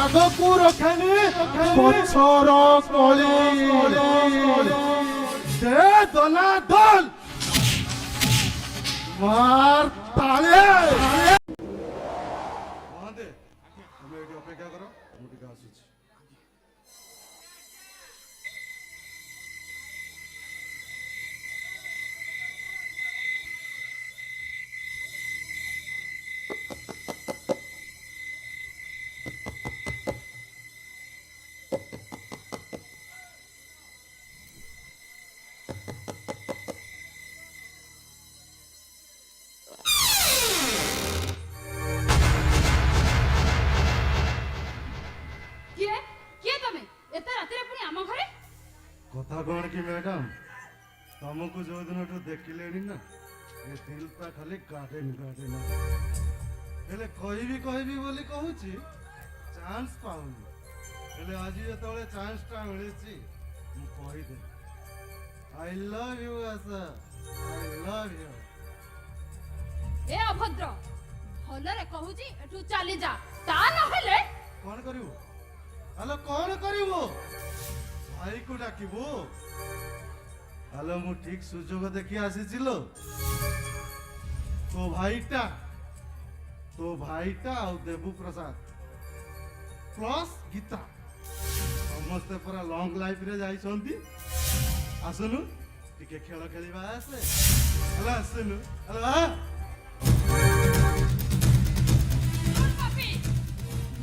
ଆଗକୁ ରଖେନି ପଛର କଳି ଦେ ଦନା ଦଲ ମାର ତାଳେ ମହାଦେ ତମେ ଏଠି ଅପେକ୍ଷା କର ମୁଁ ଟିକେ ଆସୁଛି। କଥା କଣ କି ମ୍ୟାଡାମ ତମକୁ ଯୋଉ ଦିନଠୁ ଦେଖିଲେଣି ନା ଏ ଦିଲଟା ଖାଲି ଗାର୍ଡେନ ହେଲେ କହିବି ବୋଲି କହୁଛି ଚାନ୍ସ ପାଉନି ହେଲେ ଆଜି ଯେତେବେଳେ ଚାନ୍ସଟା ମିଳିଛି ମୁଁ କହିଦେବି I love you Asha I love you. ଏ ଅଭଦ୍ର ଭଲରେ କହୁଛି ଏଠୁ ଚାଲି ଯା ତା ନହେଲେ କଣ କରିବୁ ଆଲୋ କଣ କରିବୁ ଭାଇକୁ ଡାକିବୁ ଆଲୋ ମୁଁ ଠିକ ସୁଯୋଗ ଦେଖି ଆସିଛି ଲୋ ତୋ ଭାଇଟା ଆଉ ଦେବୁ ପ୍ରସାଦ ପ୍ଲସ୍ ଗୀତା ସମସ୍ତେ ପୁରା ଲଙ୍ଗ ଲାଇଫରେ ଯାଇଛନ୍ତି ଆସୁନୁ ଟିକେ ଖେଳ ଖେଳିବା ଆସେ ହେଲା ଆସୁନୁ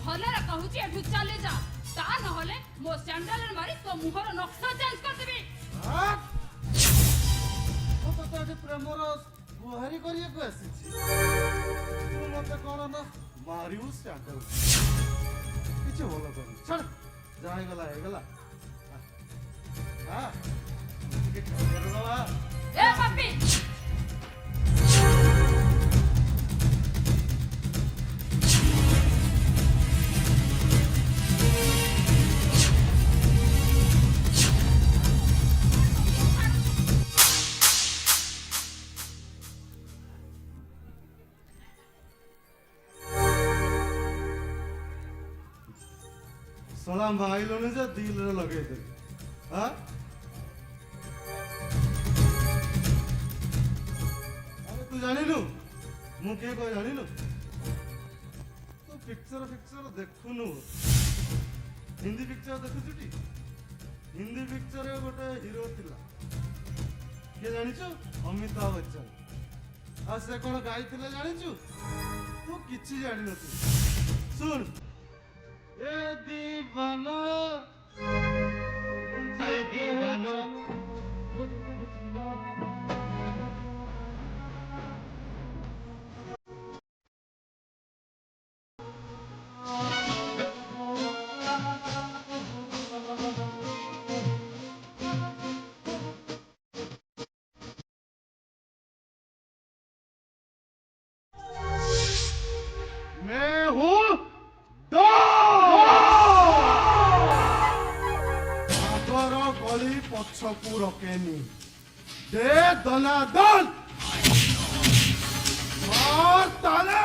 ଭଲରେ କହୁଛି ଏଠୁ ଚାଲି ଯା ତା ନହେଲେ ମୋ ସ୍ୟାଣ୍ଡେଲରେ ମାରି ତୋ ମୁହଁର ନକ୍ସା ଚେଞ୍ଜ କରିଦେବି। ପ୍ରେମର ଗୁହାରି କରିବାକୁ ଆସିଛି ତୁ ମତେ କଣ ନା ମାରିବୁ ସ୍ୟାଣ୍ଡେଲ କିଛି ଭଲ କରୁନି ଛାଡ ଯାହା ହେଇଗଲା ଟିକେ ଖେଳିଦେବା ଏ ପାପି सलाम भाई लोने से दिल रे लगे थे हाँ अरे तू जानी लू मु के कोई जानी लू तू पिक्चर देखुनु हिंदी पिक्चर देखु छुटी हिंदी पिक्चर रे गोटे हीरो थिला के जानी छु अमिताभ बच्चन आ से कोन गाई थिले जानी छु तू किछि जानी न तू सुन ए दीवाना मैं हूँ गली पछकू रखेनी दे दना दल मार ताले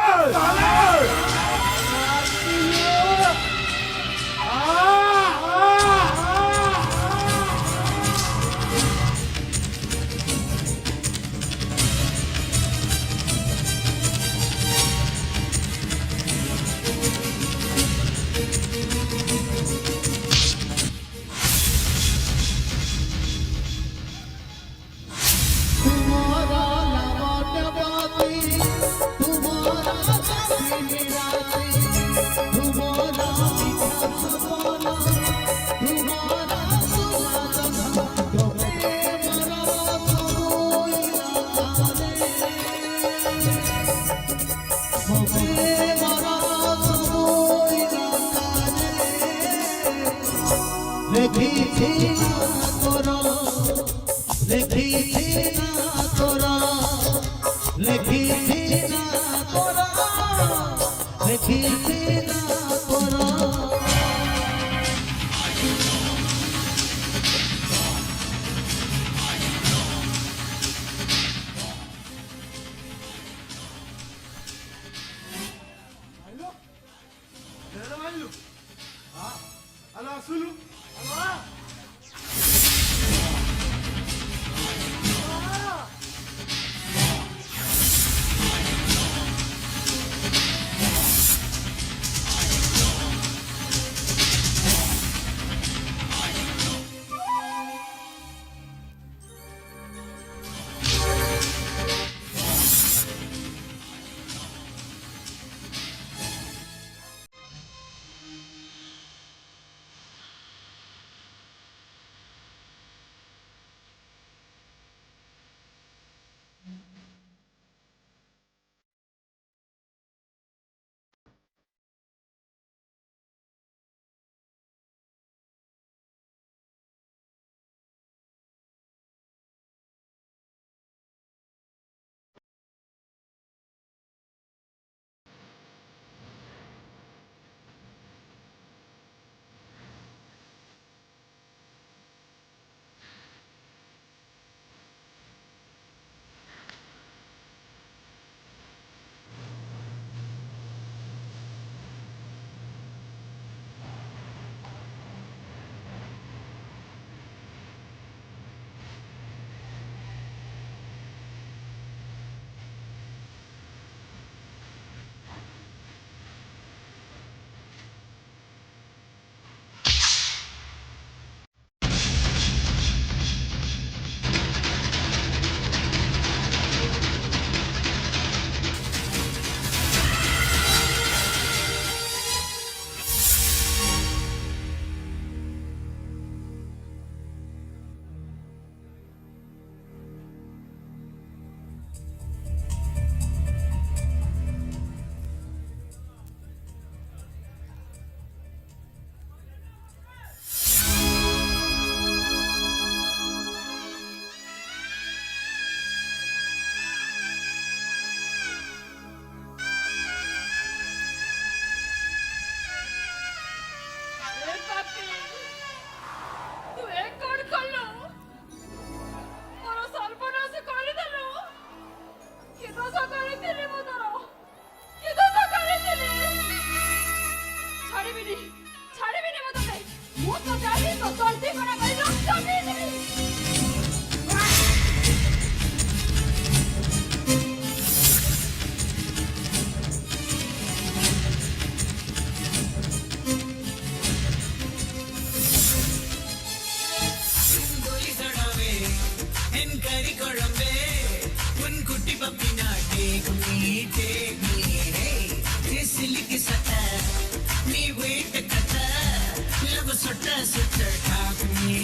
சுத்த talk me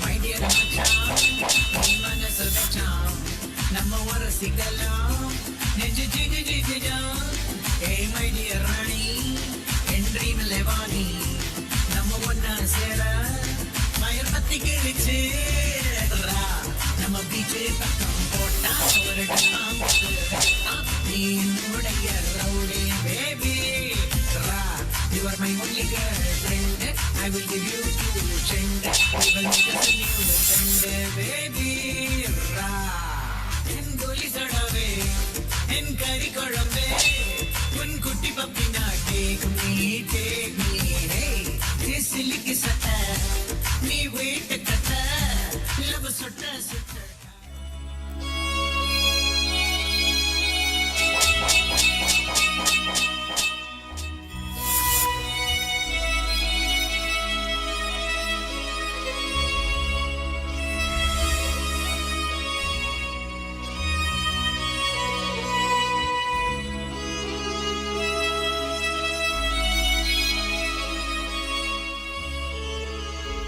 my dear மச்சான் நீ மனசு வச்சான் நம்ம வரசிக்கலாம் நெஞ்சு ஜிகு ஜிகுஜான் hey my dear Rani N dream லெவானி நம்ம ஒன்னா சேர மயர் பத்தி கிழிச்சு நம்ம பீச்சு பக்கம் போட்டா ஒரு டாம் நீ என்னுடைய rowdy baby you are my only girlfriend I will give you two chend we will make us a new friend baby en goli sadave en kari kodambe un kutti pappina take me hey this silly kisata nee wait kata love sutta